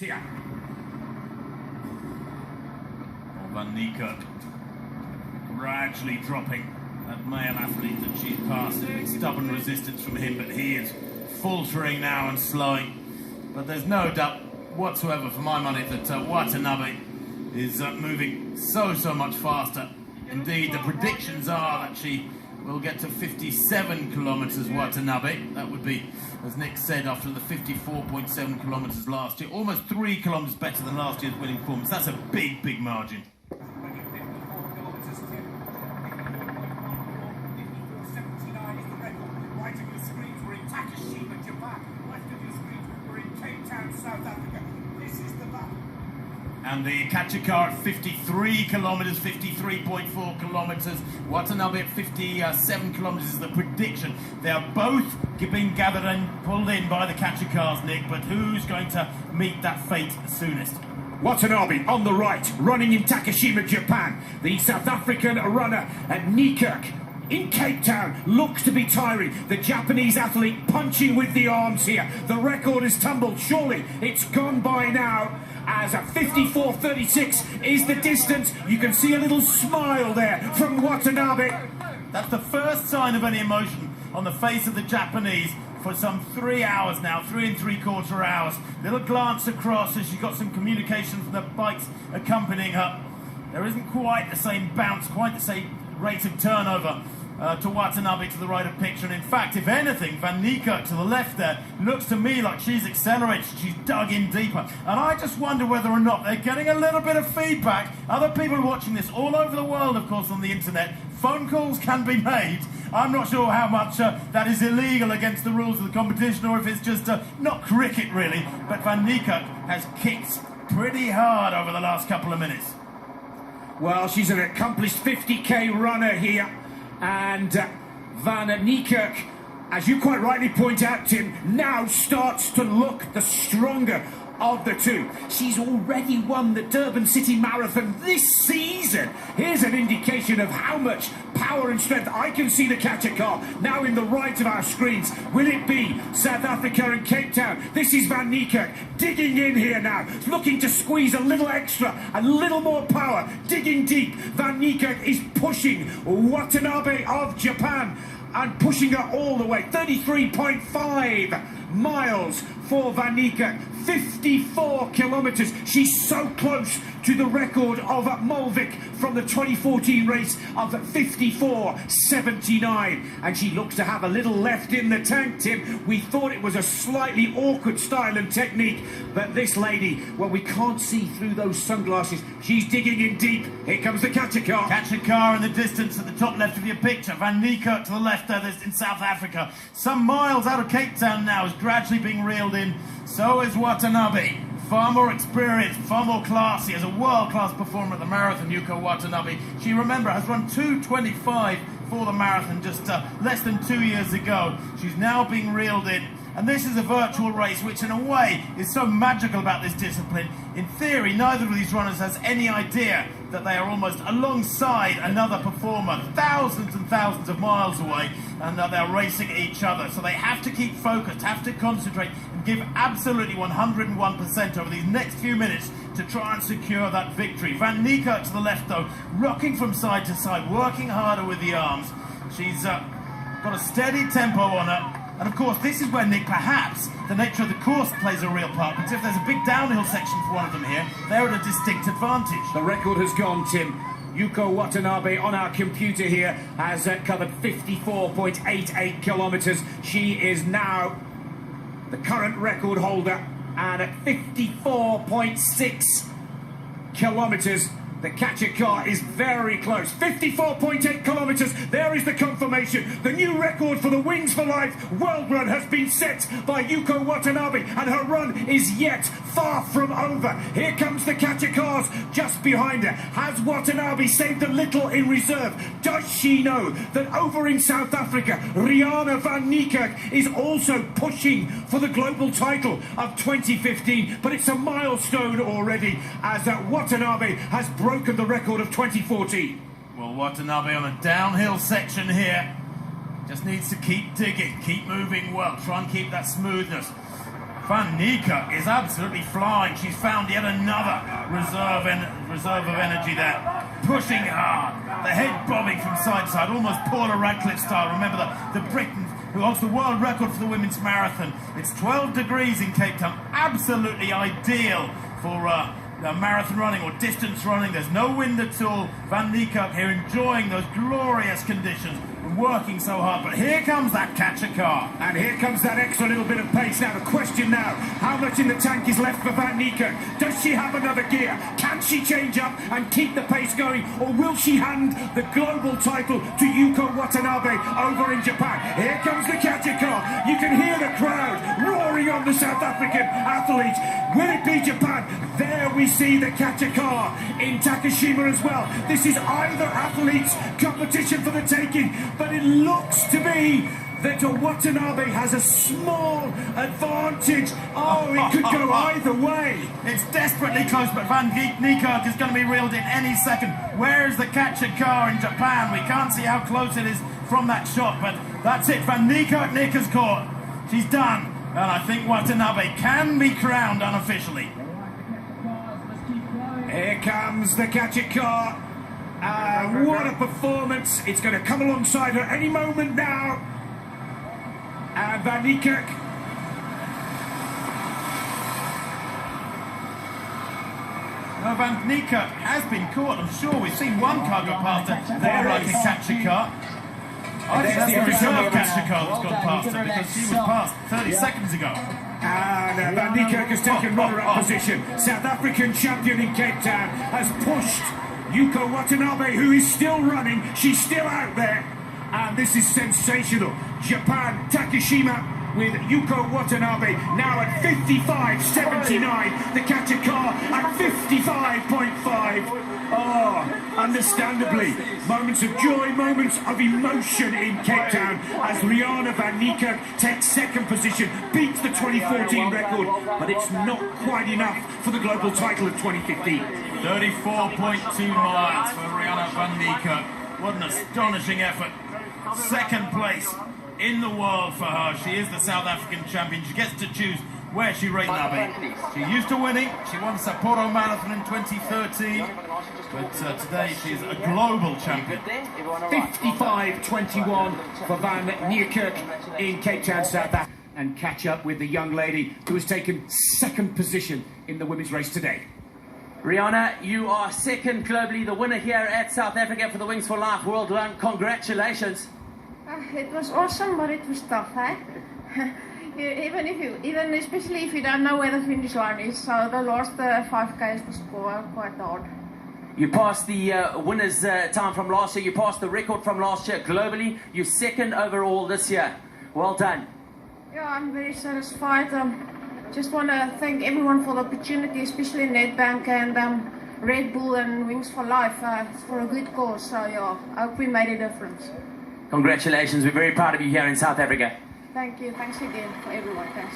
Here. Van Niekerk gradually dropping that male athlete that she's passed. Stubborn resistance from him, but he is faltering now and slowing. But there's no doubt whatsoever, for my money, that Watanabe is moving so much faster. Indeed, the predictions are that she will get to 57 kilometres, Watanabe. That would be, as Nick said, after the 54.7 kilometres last year. Almost 3 kilometres better than last year's winning performance. That's a big margin. South Africa. This is the battle. And the Kachikar at 53 kilometres, 53.4 kilometres. Watanabe at 57 kilometres is the prediction. They are both being gathered and pulled in by the Kachikars, Nick, but who's going to meet that fate soonest? Watanabe on the right, running in Takashima, Japan. The South African runner at Niekerk in Cape Town looks to be tiring. The Japanese athlete punching with the arms here. The record is tumbled. Surely it's gone by now, as a 54.36 is the distance. You can see a little smile there from Watanabe. That's the first sign of any emotion on the face of the Japanese for some 3 hours now, 3 3/4 hours. Little glance across as she got some communication from the bikes accompanying her. There isn't quite the same bounce, quite the same rate of turnover to Watanabe to the right of picture. And in fact, if anything, Van Niekerk to the left there looks to me like she's accelerated, she's dug in deeper. And I just wonder whether or not they're getting a little bit of feedback. Other people watching this all over the world, of course, on the internet. Phone calls can be made. I'm not sure how much that is illegal against the rules of the competition, or if it's just not cricket really. But Van Niekerk has kicked pretty hard over the last couple of minutes. Well, she's an accomplished 50k runner here, and Van Niekerk, as you quite rightly point out, Tim, now starts to look the stronger of the two. She's already won the Durban City Marathon this season. Here's an indication of how much power and strength. I can see the Kachikar now in the right of our screens. Will it be South Africa and Cape Town? This is Van Niekerk digging in here now, looking to squeeze a little extra, a little more power, digging deep. Van Niekerk is pushing Watanabe of Japan and pushing her all the way. 33.5 miles for Van Niekerk, 54 kilometres. She's so close to the record of Mulvik from the 2014 race of 54.79, and she looks to have a little left in the tank, Tim. We thought it was a slightly awkward style and technique, but this lady, well, we can't see through those sunglasses. She's digging in deep. Here comes the Kachikar. Kachikar in the distance at the top left of your picture. Van Niekerk to the left there, in South Africa. Some miles out of Cape Town now, is gradually being reeled in. So is Watanabe. Far more experienced, far more classy, as a world-class performer at the marathon, Yuko Watanabe. She, remember, has run 2:25 for the marathon just less than 2 years ago. She's now being reeled in. And this is a virtual race, which in a way is so magical about this discipline. In theory, neither of these runners has any idea that they are almost alongside another performer, thousands and thousands of miles away, and they're racing each other. So they have to keep focused, have to concentrate, and give absolutely 101% over these next few minutes to try and secure that victory. Van Niekerk to the left, though, rocking from side to side, working harder with the arms. She's got a steady tempo on her. And of course, this is where, Nick, perhaps the nature of the course plays a real part, because if there's a big downhill section for one of them here, they're at a distinct advantage. The record has gone, Tim. Yuko Watanabe on our computer here has covered 54.88 kilometres. She is now the current record holder, and at 54.6 kilometres, the Kachikar is very close. 54.8 kilometres. There is the confirmation. The new record for the Wings for Life world run has been set by Yuko Watanabe, and her run is yet far from over. Here comes the Kachikars just behind her. Has Watanabe saved a little in reserve? Does she know that over in South Africa, Riana Van Niekerk is also pushing for the global title of 2015? But it's a milestone already, as Watanabe has broken the record of 2014. Well, Watanabe on a downhill section here just needs to keep digging, keep moving well, try and keep that smoothness. Van Niekerk is absolutely flying. She's found yet another reserve of energy there. Pushing hard, the head bobbing from side to side, almost Paula Radcliffe style. Remember the Briton who holds the world record for the women's marathon. It's 12 degrees in Cape Town, absolutely ideal for marathon running or distance running. There's no wind at all. Van Niekerk here enjoying those glorious conditions, working so hard. But here comes that catcher car. And here comes that extra little bit of pace. Now the question now, how much in the tank is left for Van Niekerk? Does she have another gear? Can she change up and keep the pace going? Or will she hand the global title to Yuko Watanabe over in Japan? Here comes the catcher car. You can hear the crowd roaring on the South African athletes. Will it be Japan? There we see the catcher car in Takashima as well. This is either athlete's competition for the taking, but it looks to be that Watanabe has a small advantage. Oh, it could go either way. It's desperately close, but Van Niekerk is going to be reeled in any second. Where is the catcher car in Japan? We can't see how close it is from that shot, but that's it. Van Niekerk, Nicker's caught. She's done. And I think Watanabe can be crowned unofficially. Here comes the catcher car. What a performance. It's going to come alongside her any moment now. And Van Niekerk. No, Van Niekerk has been caught. I'm sure we've seen one car go past her. There like a catcher car. I think that's the reserve catcher car that's gone past her because she was passed 30 seconds ago. And Van Niekerk has taken runner-up position. South African champion in Cape Town has pushed Yuko Watanabe, who is still running. She's still out there. And this is sensational. Japan, Takashima with Yuko Watanabe now at 55.79. The catcher car at 55.5. Oh, understandably, moments of joy, moments of emotion in Cape Town as Riana Van Niekerk takes second position, beats the 2014 record, but it's not quite enough for the global title of 2015. 34.2 miles for Riana Van Niekerk. What an astonishing effort. Second place in the world for her. She is the South African champion. She gets to choose where she rates Nabi. She used to winning. She won Sapporo Marathon in 2013. But today she is a global champion. 55.21 for Van Niekerk in Cape Town, South Africa. And catch up with the young lady who has taken second position in the women's race today. Riana, you are second globally, the winner here at South Africa for the Wings for Life World Run. Congratulations. It was awesome, but it was tough, eh? Especially if you don't know where the finish line is. So the last 5Ks was quite hard. You passed the winner's time from last year. You passed the record from last year globally. You're second overall this year. Well done. Yeah, I'm very satisfied. Just want to thank everyone for the opportunity, especially Nedbank and Red Bull and Wings for Life for a good cause. So yeah, I hope we made a difference. Congratulations. We're very proud of you here in South Africa. Thank you. Thanks again for everyone. Thanks.